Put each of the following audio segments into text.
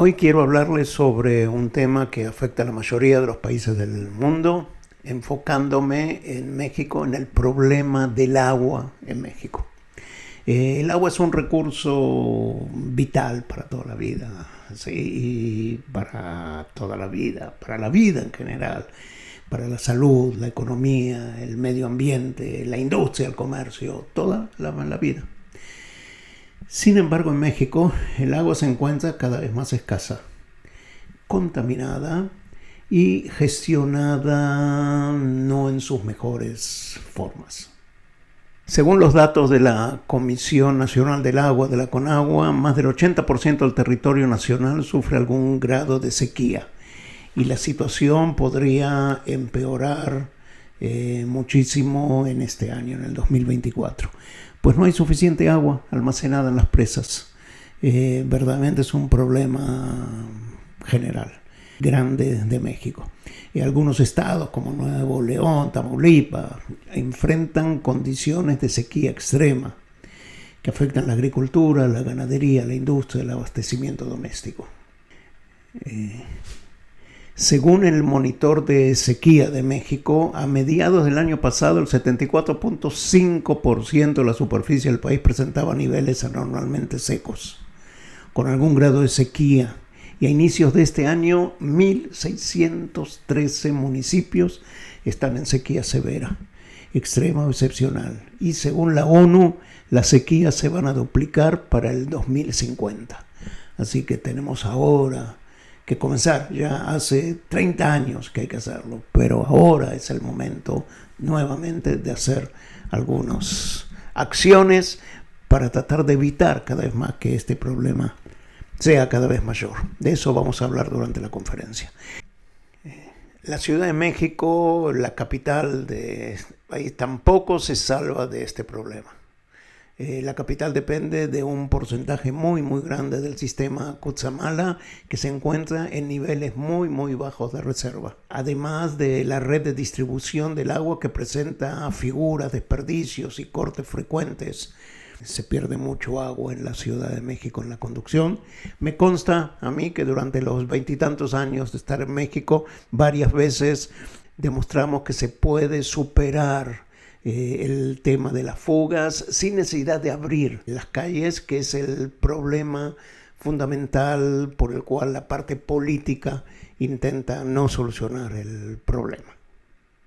Hoy quiero hablarles sobre un tema que afecta a la mayoría de los países del mundo, enfocándome en México, en el problema del agua en México. El agua es un recurso vital para toda la vida, ¿sí? Y para toda la vida en general, para la salud, la economía, el medio ambiente, la industria, el comercio, toda la vida. Sin embargo, en México el agua se encuentra cada vez más escasa, contaminada y gestionada no en sus mejores formas. Según los datos de la Comisión Nacional del Agua, de la CONAGUA, más del 80% del territorio nacional sufre algún grado de sequía y la situación podría empeorar muchísimo en este año, en el 2024. Pues no hay suficiente agua almacenada en las presas. Verdaderamente es un problema general, grande de México. Algunos estados como Nuevo León, Tamaulipas, enfrentan condiciones de sequía extrema que afectan la agricultura, la ganadería, la industria, el abastecimiento doméstico. Según el monitor de sequía de México, a mediados del año pasado el 74.5% de la superficie del país presentaba niveles anormalmente secos, con algún grado de sequía. Y a inicios de este año, 1.613 municipios están en sequía severa, extrema o excepcional. Y según la ONU, las sequías se van a duplicar para el 2050. Así que tenemos ahora que comenzar. Ya hace 30 años que hay que hacerlo, pero ahora es el momento nuevamente de hacer algunas acciones para tratar de evitar cada vez más que este problema sea cada vez mayor. De eso vamos a hablar durante la conferencia. La Ciudad de México, la capital de este país, tampoco se salva de este problema. La capital depende de un porcentaje muy grande del sistema Cutzamala, que se encuentra en niveles muy bajos de reserva. Además de la red de distribución del agua que presenta figuras, desperdicios y cortes frecuentes. Se pierde mucho agua en la Ciudad de México en la conducción. Me consta a mí que durante los 20 y tantos años de estar en México, varias veces demostramos que se puede superar el tema de las fugas sin necesidad de abrir las calles, que es el problema fundamental por el cual la parte política intenta no solucionar el problema.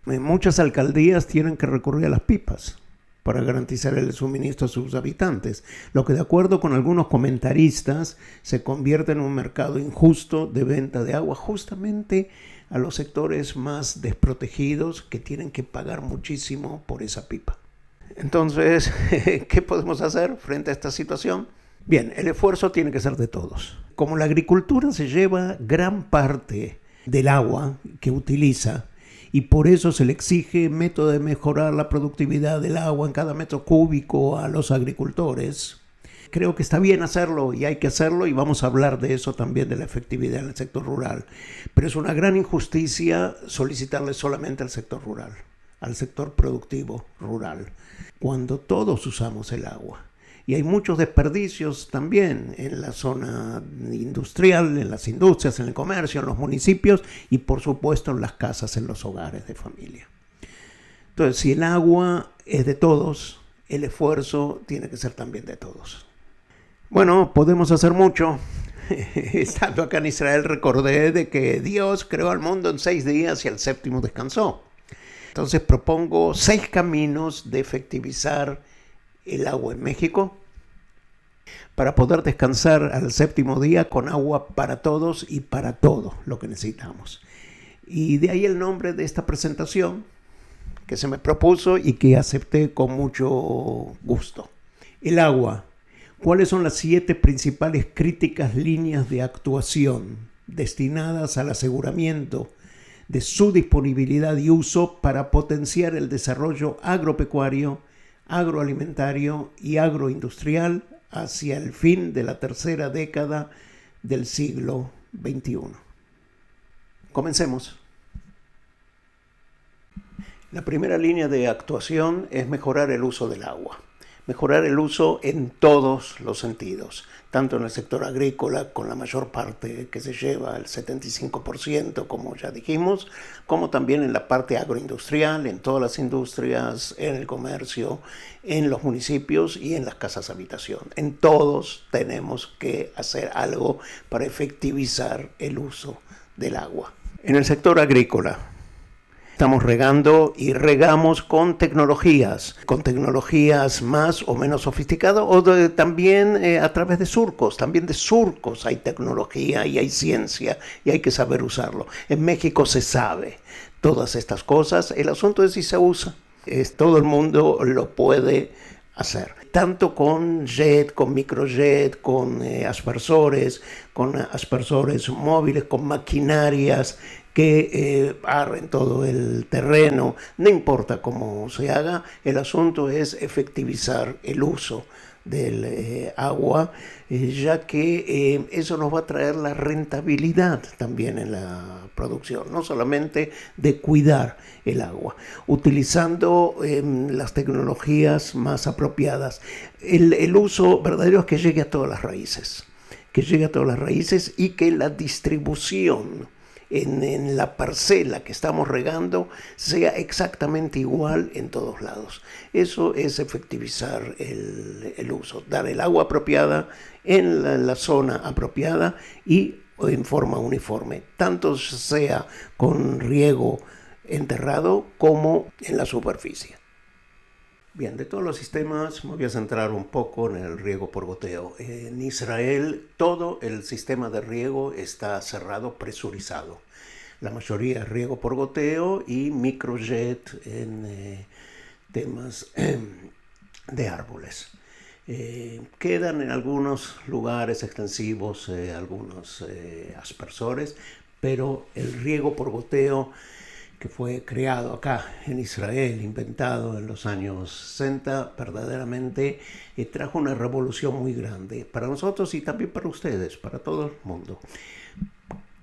Muchas alcaldías tienen que recurrir a las pipas para garantizar el suministro a sus habitantes, lo que de acuerdo con algunos comentaristas se convierte en un mercado injusto de venta de agua justamente a los sectores más desprotegidos que tienen que pagar muchísimo por esa pipa. Entonces, ¿qué podemos hacer frente a esta situación? Bien, el esfuerzo tiene que ser de todos. Como la agricultura se lleva gran parte del agua que utiliza, y por eso se le exige método de mejorar la productividad del agua en cada metro cúbico a los agricultores. Creo que está bien hacerlo y hay que hacerlo, y vamos a hablar de eso también, de la efectividad en el sector rural. Pero es una gran injusticia solicitarle solamente al sector rural, al sector productivo rural, cuando todos usamos el agua. Y hay muchos desperdicios también en la zona industrial, en las industrias, en el comercio, en los municipios y por supuesto en las casas, en los hogares de familia. Entonces, si el agua es de todos, el esfuerzo tiene que ser también de todos. Bueno, podemos hacer mucho. Estando acá en Israel recordé de que Dios creó al mundo en 6 días y al séptimo descansó. Entonces propongo 6 caminos de efectivizar el agua en México para poder descansar al séptimo día con agua para todos y para todo lo que necesitamos. Y de ahí el nombre de esta presentación que se me propuso y que acepté con mucho gusto. El agua. ¿Cuáles son las 7 principales críticas líneas de actuación destinadas al aseguramiento de su disponibilidad y uso para potenciar el desarrollo agropecuario, agroalimentario y agroindustrial hacia el fin de la tercera década del siglo XXI? Comencemos. La primera línea de actuación es mejorar el uso del agua. Mejorar el uso en todos los sentidos, tanto en el sector agrícola, con la mayor parte que se lleva, el 75%, como ya dijimos, como también en la parte agroindustrial, en todas las industrias, en el comercio, en los municipios y en las casas habitación. En todos tenemos que hacer algo para efectivizar el uso del agua. En el sector agrícola, estamos regando y regamos con tecnologías más o menos sofisticadas o también a través de surcos. También de surcos hay tecnología y hay ciencia y hay que saber usarlo. En México se sabe todas estas cosas. El asunto es si se usa. Todo el mundo lo puede hacer. Tanto con jet, con microjet, con aspersores móviles, con maquinarias que barren todo el terreno. No importa cómo se haga, el asunto es efectivizar el uso del agua, ya que eso nos va a traer la rentabilidad también en la producción, no solamente de cuidar el agua, utilizando las tecnologías más apropiadas. El uso verdadero es que llegue a todas las raíces, y que la distribución en la parcela que estamos regando sea exactamente igual en todos lados. Eso es efectivizar el uso, dar el agua apropiada en la zona apropiada y en forma uniforme, tanto sea con riego enterrado como en la superficie. Bien, de todos los sistemas me voy a centrar un poco en el riego por goteo. En Israel todo el sistema de riego está cerrado, presurizado. La mayoría es riego por goteo y microjet en temas de árboles. Quedan en algunos lugares extensivos algunos aspersores, pero el riego por goteo, que fue creado acá en Israel, inventado en los años 60, verdaderamente trajo una revolución muy grande para nosotros y también para ustedes, para todo el mundo.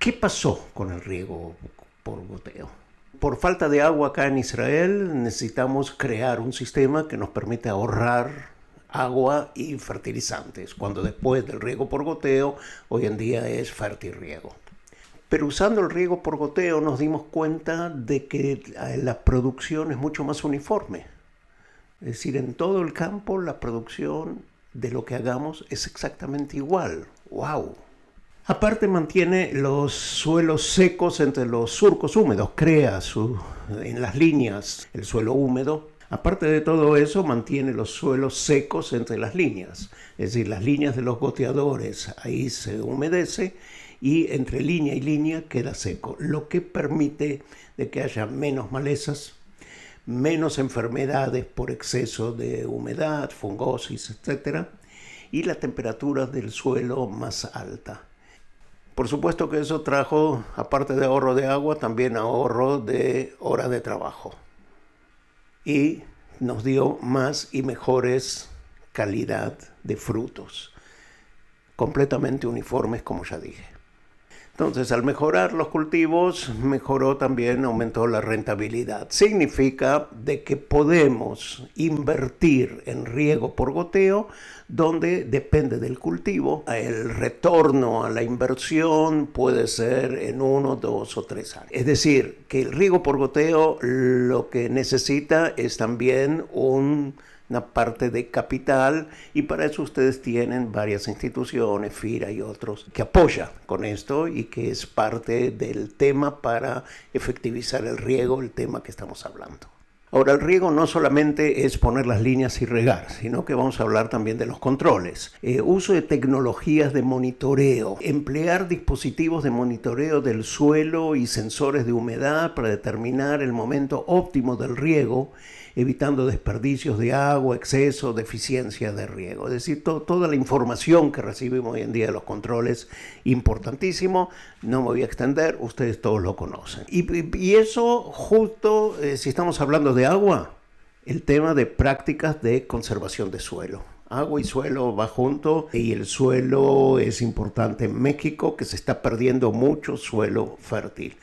¿Qué pasó con el riego por goteo? Por falta de agua acá en Israel necesitamos crear un sistema que nos permita ahorrar agua y fertilizantes, cuando después del riego por goteo hoy en día es fertirriego. Pero usando el riego por goteo nos dimos cuenta de que la producción es mucho más uniforme. Es decir, en todo el campo la producción de lo que hagamos es exactamente igual. ¡Wow! Aparte mantiene los suelos secos entre los surcos húmedos, crea en las líneas el suelo húmedo. Aparte de todo eso, mantiene los suelos secos entre las líneas. Es decir, las líneas de los goteadores, ahí se humedece y entre línea y línea queda seco, lo que permite de que haya menos malezas, menos enfermedades por exceso de humedad, fungosis, etc. y la temperatura del suelo más alta. Por supuesto que eso trajo, aparte de ahorro de agua, también ahorro de horas de trabajo. Y nos dio más y mejores calidad de frutos, completamente uniformes, como ya dije. Entonces, al mejorar los cultivos, aumentó la rentabilidad. Significa de que podemos invertir en riego por goteo, donde depende del cultivo. El retorno a la inversión puede ser en 1, 2 o 3 años. Es decir, que el riego por goteo lo que necesita es también una parte de capital, y para eso ustedes tienen varias instituciones, FIRA y otros, que apoyan con esto y que es parte del tema para efectivizar el riego, el tema que estamos hablando. Ahora, el riego no solamente es poner las líneas y regar, sino que vamos a hablar también de los controles. Uso de tecnologías de monitoreo, emplear dispositivos de monitoreo del suelo y sensores de humedad para determinar el momento óptimo del riego, evitando desperdicios de agua, exceso, deficiencia de riego. Es decir, toda la información que recibimos hoy en día de los controles, importantísimo. No me voy a extender, ustedes todos lo conocen. Y eso justo, si estamos hablando de agua, el tema de prácticas de conservación de suelo. Agua y suelo va junto, y el suelo es importante en México, que se está perdiendo mucho suelo fértil.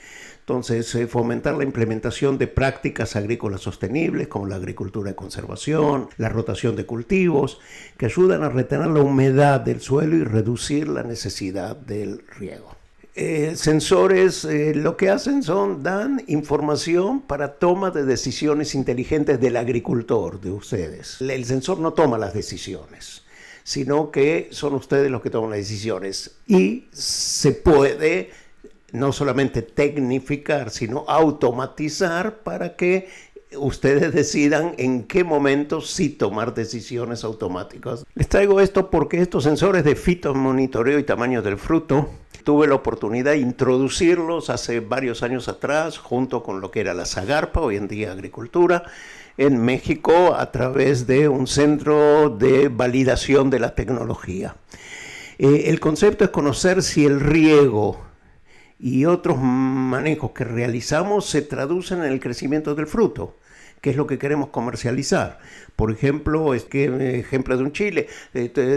Entonces, fomentar la implementación de prácticas agrícolas sostenibles como la agricultura de conservación, la rotación de cultivos, que ayudan a retener la humedad del suelo y reducir la necesidad del riego. Sensores lo que hacen dan información para toma de decisiones inteligentes del agricultor, de ustedes. El sensor no toma las decisiones, sino que son ustedes los que toman las decisiones. Y se puede no solamente tecnificar, sino automatizar para que ustedes decidan en qué momento sí tomar decisiones automáticas. Les traigo esto porque estos sensores de fitomonitoreo y tamaño del fruto, tuve la oportunidad de introducirlos hace varios años atrás, junto con lo que era la Zagarpa, hoy en día Agricultura, en México, a través de un centro de validación de la tecnología. El concepto es conocer si el riego y otros manejos que realizamos se traducen en el crecimiento del fruto, que es lo que queremos comercializar. Por ejemplo, ejemplo de un chile,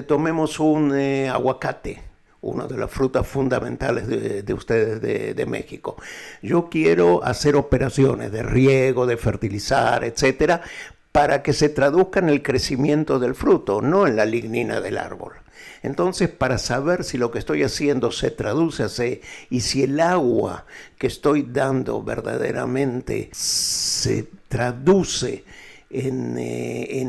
tomemos un aguacate, una de las frutas fundamentales de ustedes de México. Yo quiero hacer operaciones de riego, de fertilizar, etcétera, para que se traduzca en el crecimiento del fruto, no en la lignina del árbol. Entonces, para saber si lo que estoy haciendo se traduce así y si el agua que estoy dando verdaderamente se traduce en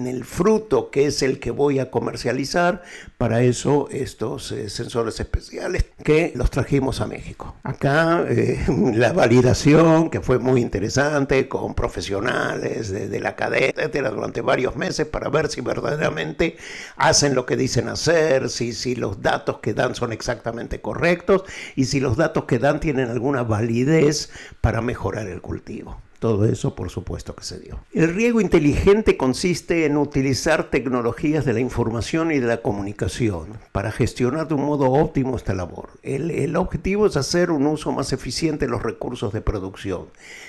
el fruto que es el que voy a comercializar, para eso estos sensores especiales que los trajimos a México. Acá la validación, que fue muy interesante, con profesionales de la cadena, etcétera, durante varios meses para ver si verdaderamente hacen lo que dicen hacer, si los datos que dan son exactamente correctos y si los datos que dan tienen alguna validez para mejorar el cultivo. Todo eso, por supuesto, que se dio. El riego inteligente consiste en utilizar tecnologías de la información y de la comunicación para gestionar de un modo óptimo esta labor. El objetivo es hacer un uso más eficiente de los recursos de producción,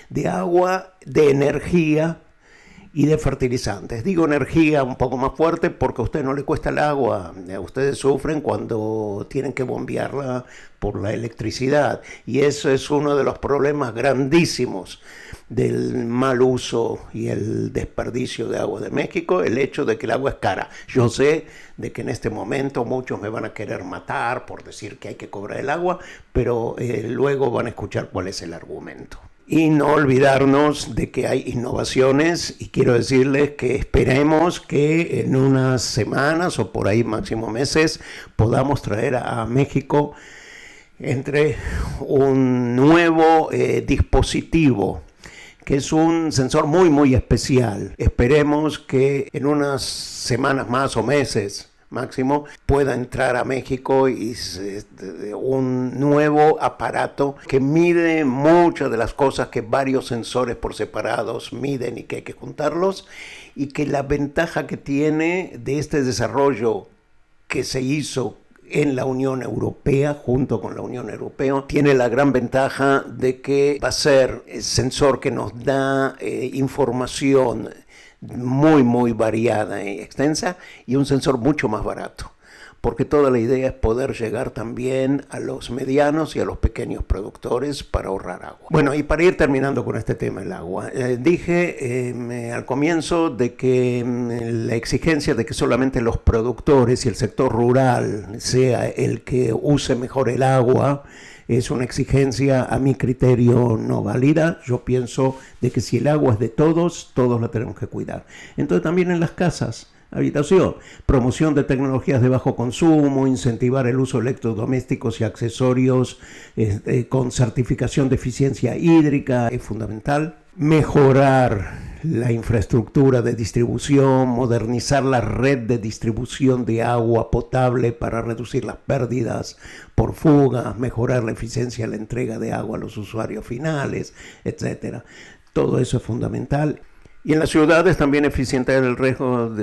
de agua, de energía y de fertilizantes. Digo energía un poco más fuerte porque a usted no le cuesta el agua. Ustedes sufren cuando tienen que bombearla por la electricidad. Y eso es uno de los problemas grandísimos del mal uso y el desperdicio de agua de México, el hecho de que el agua es cara. Yo sé de que en este momento muchos me van a querer matar por decir que hay que cobrar el agua, pero luego van a escuchar cuál es el argumento. Y no olvidarnos de que hay innovaciones y quiero decirles que esperemos que en unas semanas o por ahí máximo meses podamos traer a México entre un nuevo dispositivo que es un sensor muy especial. Esperemos que en unas semanas más o meses máximo pueda entrar a México y un nuevo aparato que mide muchas de las cosas que varios sensores por separados miden y que hay que juntarlos, y que la ventaja que tiene de este desarrollo que se hizo en la Unión Europea, junto con la Unión Europea, tiene la gran ventaja de que va a ser el sensor que nos da información muy variada y extensa, y un sensor mucho más barato, porque toda la idea es poder llegar también a los medianos y a los pequeños productores para ahorrar agua. Bueno, y para ir terminando con este tema del agua, dije al comienzo de que la exigencia de que solamente los productores y el sector rural sea el que use mejor el agua es una exigencia a mi criterio no válida. Yo pienso de que si el agua es de todos, todos la tenemos que cuidar. Entonces también en las casas, habitación, promoción de tecnologías de bajo consumo, incentivar el uso de electrodomésticos y accesorios con certificación de eficiencia hídrica es fundamental. Mejorar la infraestructura de distribución, modernizar la red de distribución de agua potable para reducir las pérdidas por fugas, mejorar la eficiencia de la entrega de agua a los usuarios finales, etc. Todo eso es fundamental. Y en las ciudades también eficientar el riego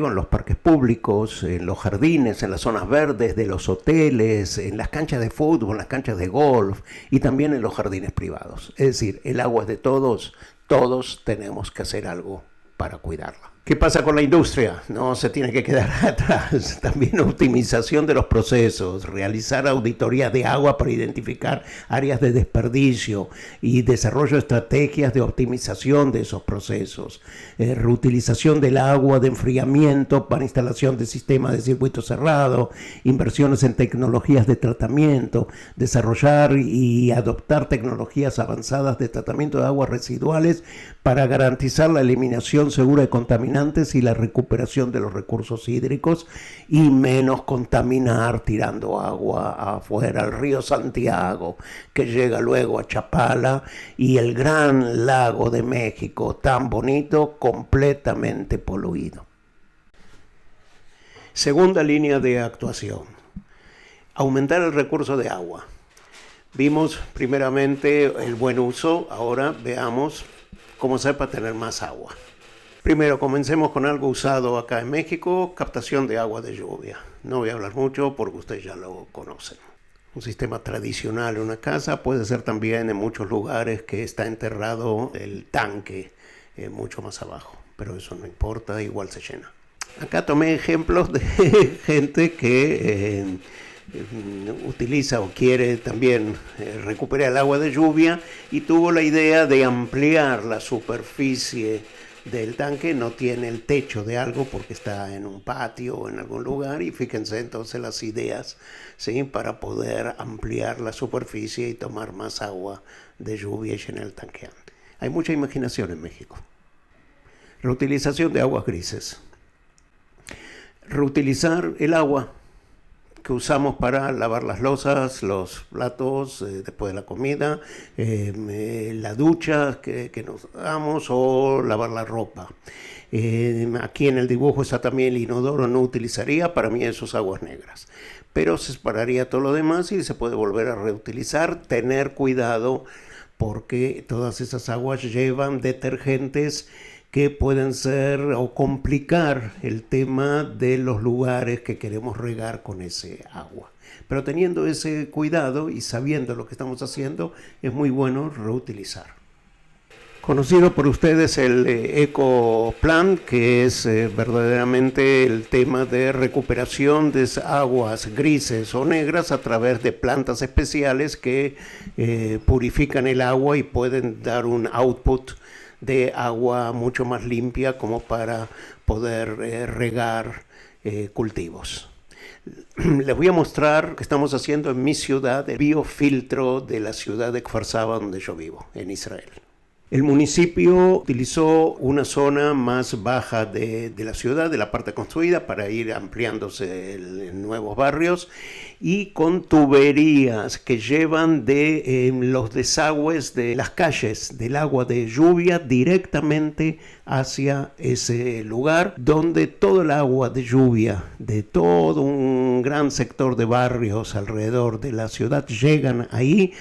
en los parques públicos, en los jardines, en las zonas verdes de los hoteles, en las canchas de fútbol, en las canchas de golf y también en los jardines privados. Es decir, el agua es de todos, todos tenemos que hacer algo para cuidarla. ¿Qué pasa con la industria? No se tiene que quedar atrás. También optimización de los procesos, realizar auditorías de agua para identificar áreas de desperdicio y desarrollo de estrategias de optimización de esos procesos. Reutilización del agua de enfriamiento para instalación de sistemas de circuito cerrado, inversiones en tecnologías de tratamiento, desarrollar y adoptar tecnologías avanzadas de tratamiento de aguas residuales para garantizar la eliminación segura de contaminantes y la recuperación de los recursos hídricos y menos contaminar tirando agua afuera al río Santiago, que llega luego a Chapala, y el gran lago de México, tan bonito, completamente poluido. Segunda línea de actuación: aumentar el recurso de agua. Vimos primeramente el buen uso, ahora veamos cómo hacer para tener más agua. Primero, comencemos con algo usado acá en México: captación de agua de lluvia. No voy a hablar mucho porque ustedes ya lo conocen. Un sistema tradicional en una casa puede ser también en muchos lugares que está enterrado el tanque mucho más abajo, pero eso no importa, igual se llena. Acá tomé ejemplos de gente que utiliza o quiere también recuperar el agua de lluvia y tuvo la idea de ampliar la superficie del tanque. No tiene el techo de algo porque está en un patio o en algún lugar, y fíjense entonces las ideas, ¿sí?, para poder ampliar la superficie y tomar más agua de lluvia y llenar el tanque. Hay mucha imaginación en México. Reutilización de aguas grises. Reutilizar el agua que usamos para lavar las losas, los platos, después de la comida, la ducha que nos damos, o lavar la ropa. Aquí en el dibujo está también el inodoro. No utilizaría, para mí eso es aguas negras, pero se separaría todo lo demás y se puede volver a reutilizar. Tener cuidado porque todas esas aguas llevan detergentes que pueden ser o complicar el tema de los lugares que queremos regar con ese agua. Pero teniendo ese cuidado y sabiendo lo que estamos haciendo, es muy bueno reutilizar. Conocido por ustedes el Ecoplan, que es verdaderamente el tema de recuperación de aguas grises o negras a través de plantas especiales que purifican el agua y pueden dar un output de agua mucho más limpia como para poder regar cultivos. Les voy a mostrar lo que estamos haciendo en mi ciudad, el biofiltro de la ciudad de Kfar Saba, donde yo vivo, en Israel. El municipio utilizó una zona más baja de la ciudad, de la parte construida, para ir ampliándose en nuevos barrios, y con tuberías que llevan de los desagües de las calles del agua de lluvia directamente hacia ese lugar, donde todo el agua de lluvia de todo un gran sector de barrios alrededor de la ciudad llegan ahí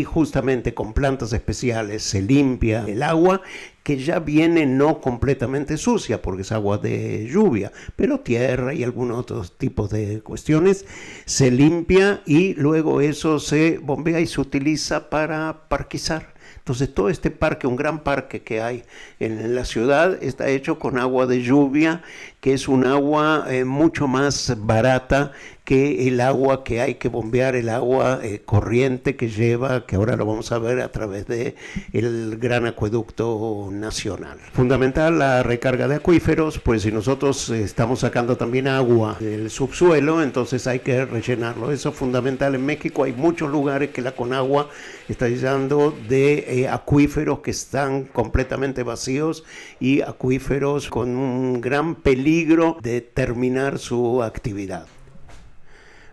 justamente con plantas especiales se limpia el agua, que ya viene no completamente sucia porque es agua de lluvia, pero tierra y algunos otros tipos de cuestiones, se limpia y luego eso se bombea y se utiliza para parquizar. Entonces todo este parque, un gran parque que hay en la ciudad, está hecho con agua de lluvia, que es un agua mucho más barata que el agua que hay que bombear, el agua corriente que lleva, que ahora lo vamos a ver a través de el gran acueducto nacional. Fundamental la recarga de acuíferos, pues si nosotros estamos sacando también agua del subsuelo, entonces hay que rellenarlo. Eso es fundamental. En México hay muchos lugares que la Conagua está llenando de acuíferos que están completamente vacíos y acuíferos con un gran peligro de terminar su actividad.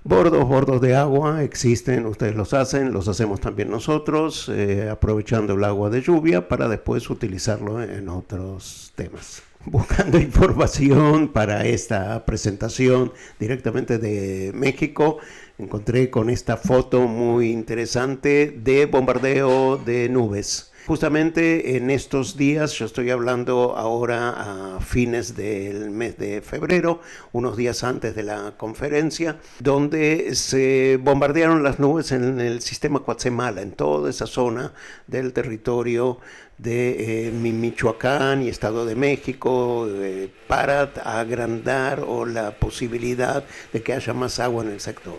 Bordos de agua existen, ustedes los hacemos también nosotros, aprovechando el agua de lluvia para después utilizarlo en otros temas. Buscando información para esta presentación directamente de México, encontré con esta foto muy interesante de bombardeo de nubes. Justamente en estos días, yo estoy hablando ahora a fines del mes de febrero, unos días antes de la conferencia, donde se bombardearon las nubes en el sistema Cuatzamala, en toda esa zona del territorio de Michoacán y Estado de México, para agrandar o la posibilidad de que haya más agua en el sector.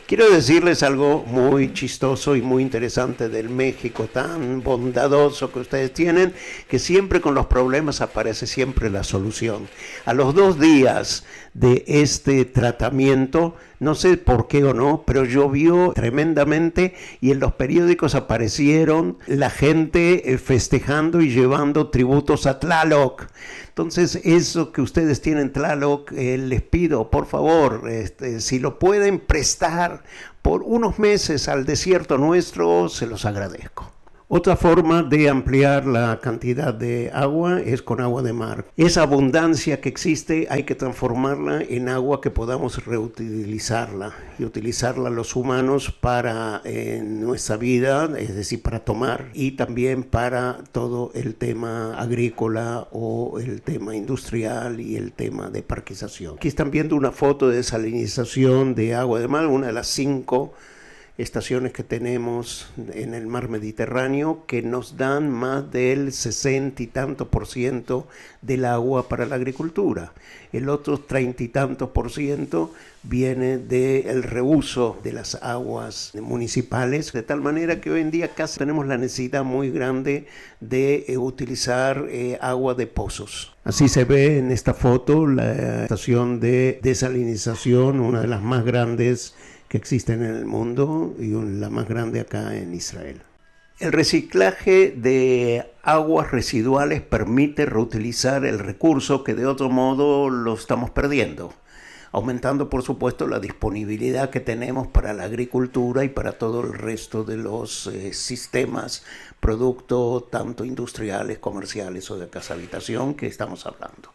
Quiero decirles algo muy chistoso y muy interesante del México tan bondadoso que ustedes tienen, que siempre con los problemas aparece siempre la solución. A los 2 días de este tratamiento, no sé por qué o no, pero llovió tremendamente y en los periódicos aparecieron la gente festejando y llevando tributos a Tlaloc. Entonces, eso que ustedes tienen Tlaloc, les pido, por favor, si lo pueden prestar por unos meses al desierto nuestro, se los agradezco. Otra forma de ampliar la cantidad de agua es con agua de mar. Esa abundancia que existe hay que transformarla en agua que podamos reutilizarla y utilizarla los humanos para nuestra vida, es decir, para tomar y también para todo el tema agrícola o el tema industrial y el tema de parquización. Aquí están viendo una foto de desalinización de agua de mar, una de las 5 estaciones que tenemos en el mar Mediterráneo que nos dan más del 60 y tanto % del agua para la agricultura. El otro 30 y tanto % viene del reuso de las aguas municipales, de tal manera que hoy en día casi tenemos la necesidad muy grande de utilizar agua de pozos. Así se ve en esta foto la estación de desalinización, una de las más grandes que existen en el mundo y la más grande acá en Israel. El reciclaje de aguas residuales permite reutilizar el recurso que de otro modo lo estamos perdiendo, aumentando por supuesto la disponibilidad que tenemos para la agricultura y para todo el resto de los sistemas, productos tanto industriales, comerciales o de casa habitación que estamos hablando.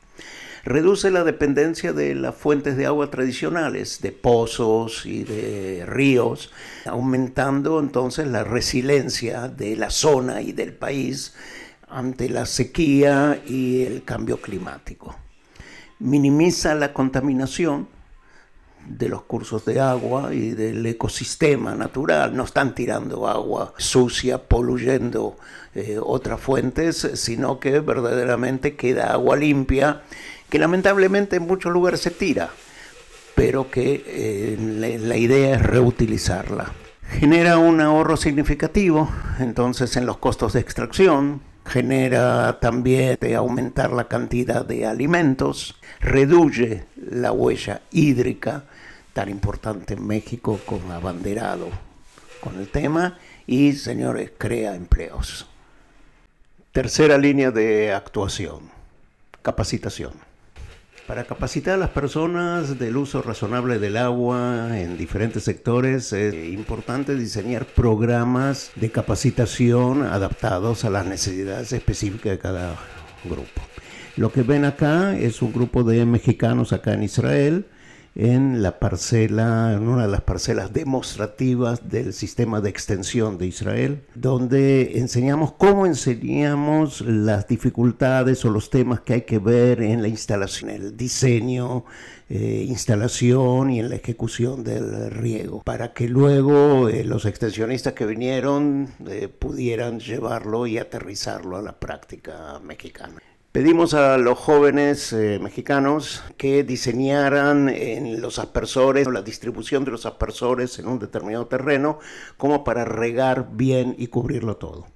Reduce la dependencia de las fuentes de agua tradicionales, de pozos y de ríos, aumentando entonces la resiliencia de la zona y del país ante la sequía y el cambio climático. Minimiza la contaminación de los cursos de agua y del ecosistema natural. No están tirando agua sucia, poluyendo otras fuentes, sino que verdaderamente queda agua limpia, que lamentablemente en muchos lugares se tira, pero que la idea es reutilizarla. Genera un ahorro significativo, entonces, en los costos de extracción, genera también de aumentar la cantidad de alimentos, reduce la huella hídrica, tan importante en México, con abanderado con el tema, y, señores, crea empleos. Tercera línea de actuación, capacitación. Para capacitar a las personas del uso razonable del agua en diferentes sectores es importante diseñar programas de capacitación adaptados a las necesidades específicas de cada grupo. Lo que ven acá es un grupo de mexicanos acá en Israel, en la parcela, en una de las parcelas demostrativas del sistema de extensión de Israel, donde enseñamos las dificultades o los temas que hay que ver en la instalación, el diseño, instalación y en la ejecución del riego, para que luego los extensionistas que vinieron pudieran llevarlo y aterrizarlo a la práctica mexicana. Pedimos a los jóvenes mexicanos que diseñaran en los aspersores, la distribución de los aspersores en un determinado terreno, como para regar bien y cubrirlo todo.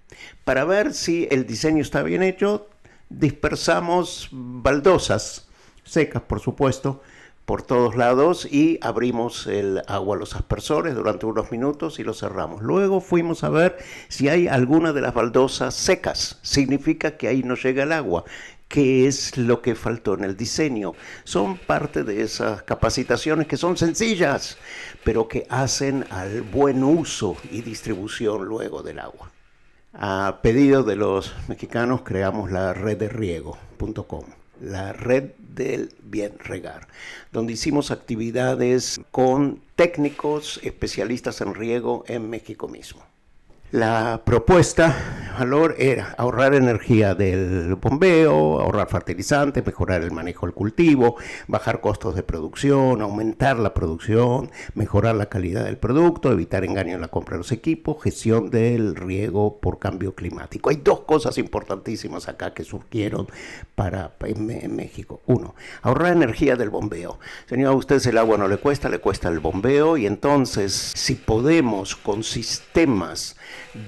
Para ver si el diseño está bien hecho, dispersamos baldosas, secas por supuesto, por todos lados, y abrimos el agua a los aspersores durante unos minutos y los cerramos. Luego fuimos a ver si hay alguna de las baldosas secas. Significa que ahí no llega el agua. ¿Qué es lo que faltó en el diseño? Son parte de esas capacitaciones que son sencillas, pero que hacen al buen uso y distribución luego del agua. A pedido de los mexicanos creamos la red de riego.com. La red del bien regar, donde hicimos actividades con técnicos especialistas en riego en México mismo. La propuesta de valor era ahorrar energía del bombeo, ahorrar fertilizantes, mejorar el manejo del cultivo, bajar costos de producción, aumentar la producción, mejorar la calidad del producto, evitar engaño en la compra de los equipos, gestión del riego por cambio climático. Hay dos cosas importantísimas acá que surgieron en México. Uno, ahorrar energía del bombeo. Señor, a ustedes el agua no le cuesta el bombeo, y entonces si podemos con sistemas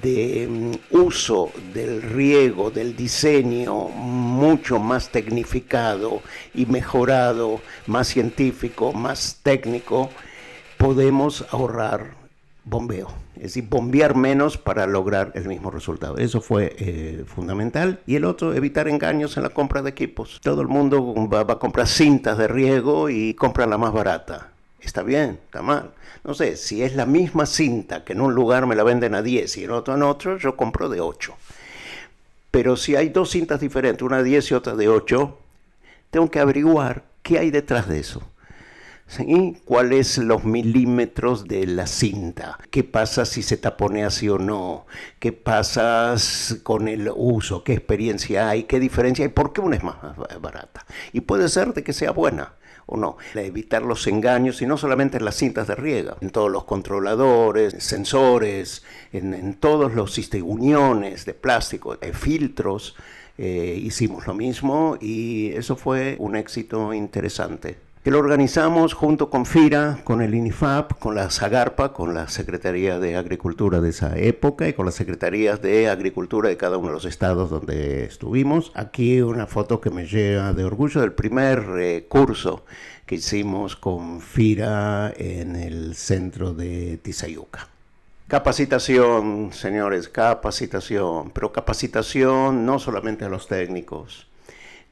de uso del riego, del diseño mucho más tecnificado y mejorado, más científico, más técnico, podemos ahorrar bombeo, es decir, bombear menos para lograr el mismo resultado. Eso fue fundamental. Y el otro, evitar engaños en la compra de equipos. Todo el mundo va a comprar cintas de riego y compran la más barata. Está bien, está mal. No sé, si es la misma cinta que en un lugar me la venden a 10 y en otro, yo compro de 8. Pero si hay dos cintas diferentes, una de 10 y otra de 8, tengo que averiguar qué hay detrás de eso. ¿Sí? ¿Cuáles los milímetros de la cinta? ¿Qué pasa si se taponea así o no? ¿Qué pasa con el uso? ¿Qué experiencia hay? ¿Qué diferencia hay? ¿Por qué una es más barata? Y puede ser de que sea buena o no. Evitar los engaños, y no solamente en las cintas de riego, en todos los controladores, sensores, en todos los uniones de plástico, filtros. Hicimos lo mismo y eso fue un éxito interesante, que lo organizamos junto con FIRA, con el INIFAP, con la SAGARPA, con la Secretaría de Agricultura de esa época y con las Secretarías de Agricultura de cada uno de los estados donde estuvimos. Aquí una foto que me llena de orgullo del primer curso que hicimos con FIRA en el centro de Tizayuca. Capacitación, señores, capacitación, pero capacitación no solamente a los técnicos,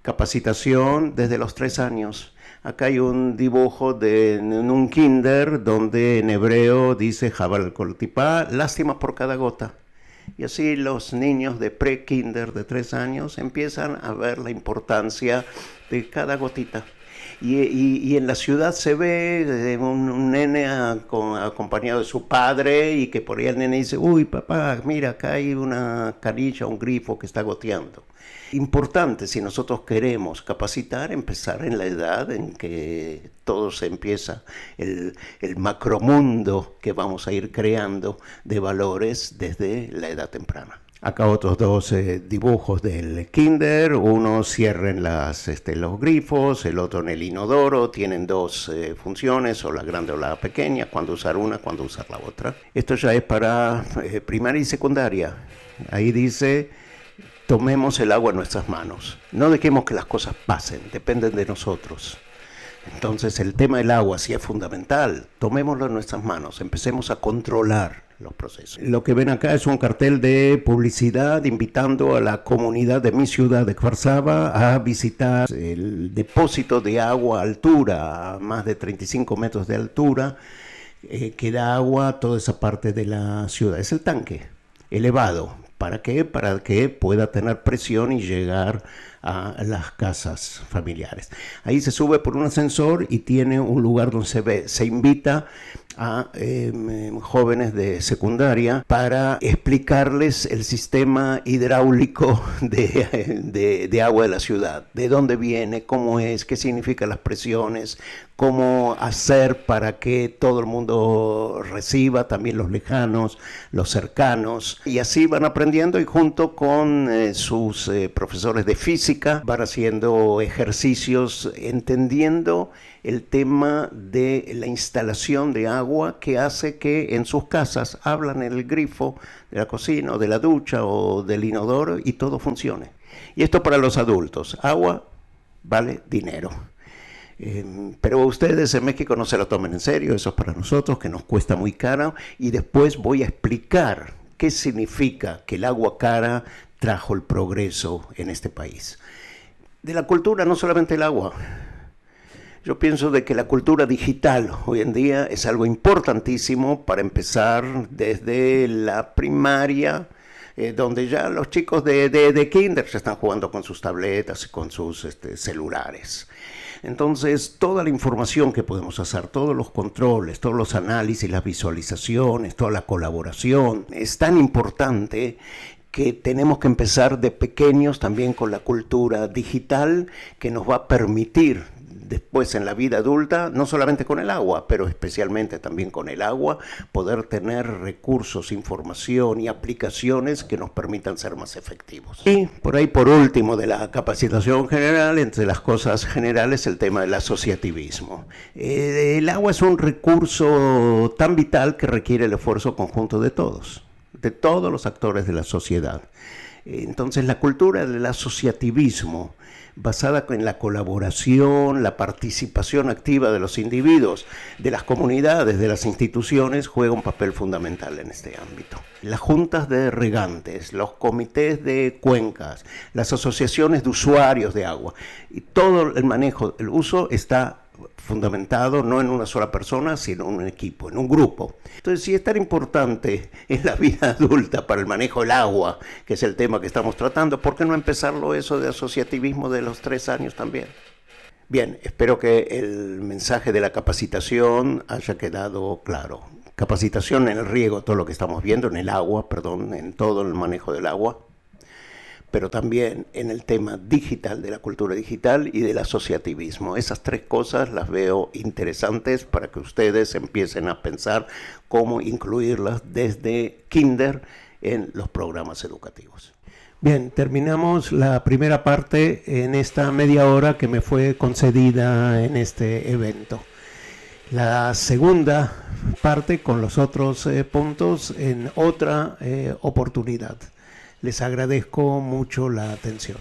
capacitación desde los 3 años. Acá hay un dibujo en un kinder donde en hebreo dice Jabal Koltipá, lástima por cada gota. Y así los niños de pre-kinder de 3 años empiezan a ver la importancia de cada gotita. Y en la ciudad se ve un nene acompañado de su padre, y que por ahí el nene dice, uy papá, mira, acá hay una canilla, un grifo que está goteando. Importante, si nosotros queremos capacitar, empezar en la edad en que todo se empieza, el macromundo que vamos a ir creando de valores desde la edad temprana. Acá otros dos dibujos del kinder, uno cierra en los grifos, el otro en el inodoro, tienen dos funciones, o la grande o la pequeña, cuando usar una, cuando usar la otra. Esto ya es para primaria y secundaria. Ahí dice, tomemos el agua en nuestras manos, no dejemos que las cosas pasen, dependen de nosotros. Entonces el tema del agua sí es fundamental, tomémoslo en nuestras manos, empecemos a controlar los procesos. Lo que ven acá es un cartel de publicidad invitando a la comunidad de mi ciudad de Kfar Saba a visitar el depósito de agua a altura, a más de 35 metros de altura, que da agua a toda esa parte de la ciudad. Es el tanque elevado. ¿Para qué? Para que pueda tener presión y llegar a las casas familiares. Ahí se sube por un ascensor y tiene un lugar donde se invita a jóvenes de secundaria para explicarles el sistema hidráulico de agua de la ciudad, de dónde viene, cómo es, qué significan las presiones, cómo hacer para que todo el mundo reciba, también los lejanos, los cercanos, y así van aprendiendo, y junto con sus profesores de física van haciendo ejercicios, entendiendo el tema de la instalación de agua, que hace que en sus casas hablan en el grifo de la cocina o de la ducha o del inodoro y todo funcione. Y esto para los adultos, agua vale dinero. Pero ustedes en México no se lo tomen en serio, eso es para nosotros, que nos cuesta muy caro, y después voy a explicar qué significa que el agua cara trajo el progreso en este país. De la cultura, no solamente el agua. Yo pienso de que la cultura digital hoy en día es algo importantísimo para empezar desde la primaria, donde ya los chicos de kinder se están jugando con sus tabletas y con sus celulares. Entonces, toda la información que podemos hacer, todos los controles, todos los análisis, las visualizaciones, toda la colaboración, es tan importante que tenemos que empezar de pequeños también con la cultura digital que nos va a permitir después en la vida adulta, no solamente con el agua, pero especialmente también con el agua, poder tener recursos, información y aplicaciones que nos permitan ser más efectivos. Y por ahí, por último, de la capacitación general, entre las cosas generales, el tema del asociativismo. El agua es un recurso tan vital que requiere el esfuerzo conjunto de todos los actores de la sociedad. Entonces, la cultura del asociativismo, basada en la colaboración, la participación activa de los individuos, de las comunidades, de las instituciones, juega un papel fundamental en este ámbito. Las juntas de regantes, los comités de cuencas, las asociaciones de usuarios de agua, y todo el manejo, el uso está fundamentado no en una sola persona, sino en un equipo, en un grupo. Entonces, si es tan importante en la vida adulta para el manejo del agua, que es el tema que estamos tratando, ¿por qué no empezarlo eso de asociativismo de los 3 años también? Bien, espero que el mensaje de la capacitación haya quedado claro. Capacitación en el riego, todo lo que estamos viendo, en el agua, en todo el manejo del agua, pero también en el tema digital, de la cultura digital y del asociativismo. Esas 3 cosas las veo interesantes para que ustedes empiecen a pensar cómo incluirlas desde kinder en los programas educativos. Bien, terminamos la primera parte en esta media hora que me fue concedida en este evento. La segunda parte con los otros puntos en otra oportunidad. Les agradezco mucho la atención.